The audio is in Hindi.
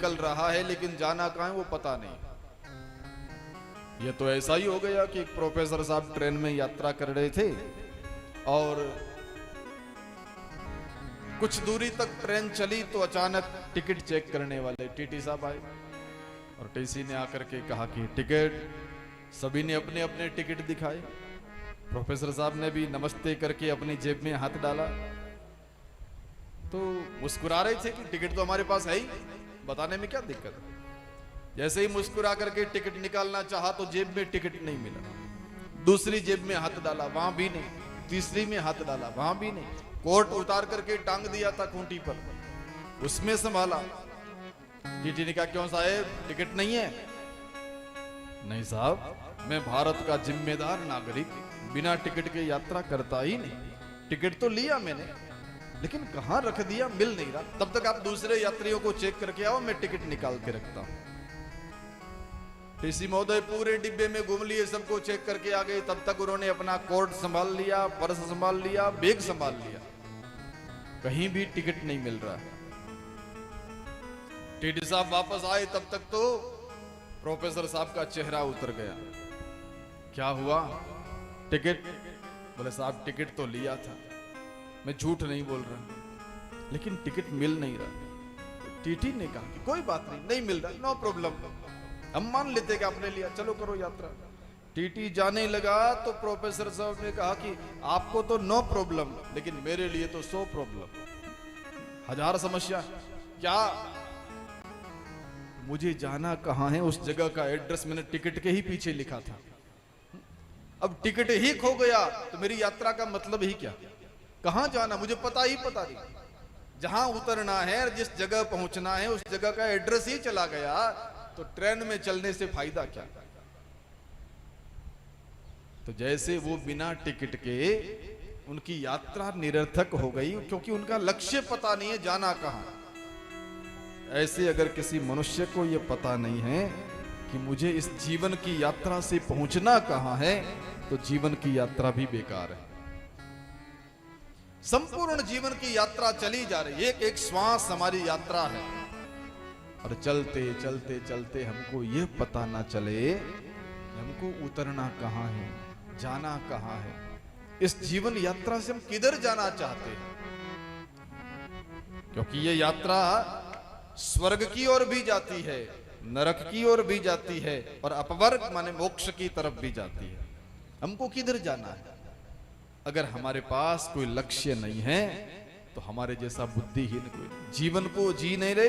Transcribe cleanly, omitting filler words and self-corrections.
निकल रहा है लेकिन जाना कहाँ है वो पता नहीं। ये तो ऐसा ही हो गया कि एक प्रोफेसर साहब ट्रेन में यात्रा कर रहे थे और कुछ दूरी तक ट्रेन चली तो अचानक टिकट चेक करने वाले टीटी साहब आए और टीसी ने आकर के कहा कि टिकट। सभी ने अपने अपने टिकट दिखाए। प्रोफेसर साहब ने भी नमस्ते करके अपनी जेब में हाथ डाला तो मुस्कुरा रहे थे कि टिकट तो हमारे पास है ही, बताने में क्या दिक्कत है। जैसे ही मुस्कुरा करके टिकट निकालना चाहा तो जेब में टिकट नहीं मिला। दूसरी जेब में हाथ डाला, वहां भी नहीं। तीसरी में हाथ डाला, वहां भी नहीं। कोट उतार करके टांग दिया था खूंटी पर, उसमें संभाला। टीटी ने कहा क्यों साहब टिकट नहीं है? नहीं साहब, मैं भारत का जिम्मेदार नागरिक बिना टिकट के यात्रा करता ही नहीं। टिकट तो लिया मैंने लेकिन कहां रख दिया मिल नहीं रहा। तब तक आप दूसरे यात्रियों को चेक करके आओ, मैं टिकट निकाल के रखता हूं। टीसी महोदय पूरे डिब्बे में घूम लिए, सबको चेक करके आ गए। तब तक उन्होंने अपना कोट संभाल लिया, पर्स संभाल लिया, बैग संभाल लिया, कहीं भी टिकट नहीं मिल रहा है। टीटी साहब वापस आए तब तक तो प्रोफेसर साहब का चेहरा उतर गया। क्या हुआ? टिकट? बोले साहब टिकट तो लिया था, मैं झूठ नहीं बोल रहा, लेकिन टिकट मिल नहीं रहा। टीटी ने कहा कि कोई बात नहीं, नहीं मिल रहा, नो प्रॉब्लम, हम मान लेते कि आपने लिया, चलो करो यात्रा। टीटी जाने लगा तो प्रोफेसर साहब ने कहा कि आपको तो नो प्रॉब्लम, लेकिन मेरे लिए तो 100 प्रॉब्लम, 1000 समस्या। क्या? मुझे जाना कहां है उस जगह का एड्रेस मैंने टिकट के ही पीछे लिखा था। अब टिकट ही खो गया तो मेरी यात्रा का मतलब ही क्या? कहां जाना मुझे पता नहीं। जहां उतरना है, जिस जगह पहुंचना है, उस जगह का एड्रेस ही चला गया तो ट्रेन में चलने से फायदा क्या? तो जैसे वो बिना टिकट के उनकी यात्रा निरर्थक हो गई क्योंकि उनका लक्ष्य पता नहीं है जाना कहां। ऐसे अगर किसी मनुष्य को यह पता नहीं है कि मुझे इस जीवन की यात्रा से पहुंचना कहां है तो जीवन की यात्रा भी बेकार है। संपूर्ण जीवन की यात्रा चली जा रही है, एक श्वास हमारी यात्रा है और चलते चलते चलते हमको यह पता ना चले हमको उतरना कहां है, जाना कहां है। इस जीवन यात्रा से हम किधर जाना चाहते हैं? क्योंकि ये यात्रा स्वर्ग की ओर भी जाती है, नरक की ओर भी जाती है और अपवर्ग माने मोक्ष की तरफ भी जाती है। हमको किधर जाना है? अगर हमारे पास कोई लक्ष्य नहीं है तो हमारे जैसा बुद्धिहीन कोई जीवन को जी नहीं रहे,